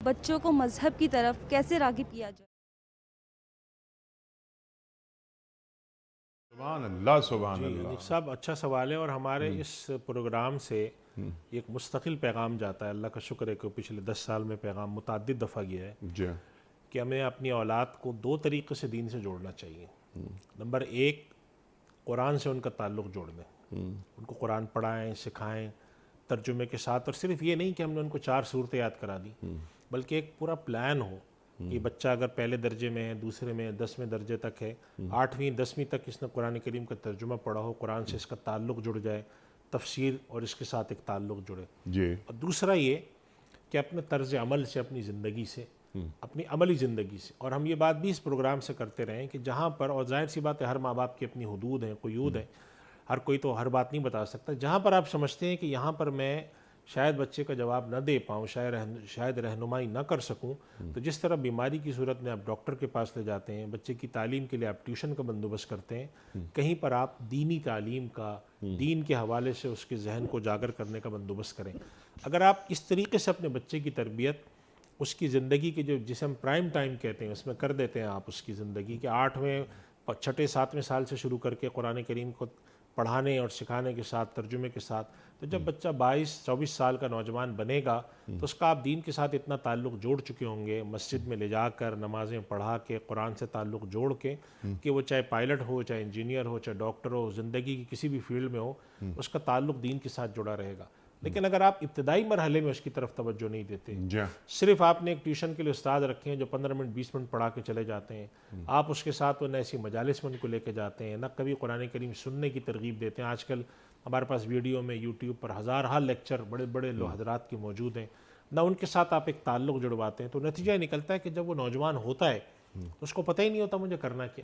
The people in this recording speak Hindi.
बच्चों को मज़हब की तरफ कैसे राग़िब किया जाए? सुभान अल्लाह, सुभान जी, अनीक अल्लाह। साहब अच्छा सवाल है और हमारे हुँ, इस प्रोग्राम से हुँ, एक मुस्तकिल पैगाम जाता है। अल्लाह का शुक्र है कि पिछले 10 साल में पैगाम मुतअद्दिद दफ़ा गया है जी, कि हमें अपनी औलाद को 2 तरीक़े से दीन से जोड़ना चाहिए। नंबर 1, कुरान से उनका ताल्लुक़ जोड़ दें। हुँ, उनको कुरान पढ़ाएँ, सिखाएँ, तर्जुमे के साथ। और सिर्फ़ ये नहीं कि हमने उनको 4 सूरतें याद करा दी, हुँ, बल्कि एक पूरा प्लान हो कि बच्चा अगर पहले दर्जे में है, दूसरे में है, 10वें दर्जे तक है, 8वीं 10वीं तक इसने कुरान करीम का तर्जुमा पढ़ा हो, कुरान से इसका ताल्लुक़ जुड़ जाए, तफ़सीर और इसके साथ एक ताल्लुक़ जुड़े। जी, और दूसरा ये कि अपने तर्ज अमल से, अपनी ज़िंदगी से, हुँ, अपनी अमली ज़िंदगी से, और हम ये बात भी इस प्रोग्राम से करते रहें कि जहाँ पर, और ज़ाहिर सी बात है हर माँ बाप की अपनी हुदूद हैं, क़ुयूद हैं, हर कोई तो हर बात नहीं बता सकता। जहाँ पर आप समझते हैं कि यहाँ पर मैं शायद बच्चे का जवाब न दे पाऊँ, शायद रहनुमाई न कर सकूँ, तो जिस तरह बीमारी की सूरत में आप डॉक्टर के पास ले जाते हैं, बच्चे की तालीम के लिए आप ट्यूशन का बंदोबस्त करते हैं, कहीं पर आप दीनी तालीम का, दीन के हवाले से उसके जहन को उजागर करने का बंदोबस्त करें। अगर आप इस तरीके से अपने बच्चे की तरबियत, उसकी ज़िंदगी के जो, जिसे हम प्राइम टाइम कहते हैं, उसमें कर देते हैं आप उसकी ज़िंदगी के 8वें, छठे 7वें साल से शुरू करके कुरान करीम को पढ़ाने और सिखाने के साथ, तर्जुमे के साथ, तो जब बच्चा 22-24 साल का नौजवान बनेगा, तो उसका आप दीन के साथ इतना ताल्लुक़ जोड़ चुके होंगे, मस्जिद में ले जाकर नमाज़ें पढ़ा के, कुरान से ताल्लुक़ जोड़ के, कि वो चाहे पायलट हो, चाहे इंजीनियर हो, चाहे डॉक्टर हो, ज़िंदगी की किसी भी फील्ड में हो, उसका ताल्लुक़ दीन के साथ जुड़ा रहेगा। लेकिन अगर आप इब्तदाई मरहले में उसकी तरफ तवज्जो नहीं देते, जी, सिर्फ आपने एक ट्यूशन के लिए उस्ताद रखे हैं जो 15 मिनट 20 मिनट पढ़ा के चले जाते हैं, आप उसके साथ वो न ऐसी मजालिस में उनको लेके जाते हैं, न कभी कुरान करीम सुनने की तरगीब देते हैं। आजकल हमारे पास वीडियो में यूट्यूब पर हज़ार लेक्चर बड़े बड़े हजरात के मौजूद हैं, ना उनके साथ आप एक ताल्लुक़ जुड़वाते हैं, तो नतीजा ये निकलता है कि जब वो नौजवान होता है तो उसको पता ही नहीं होता मुझे करना क्या।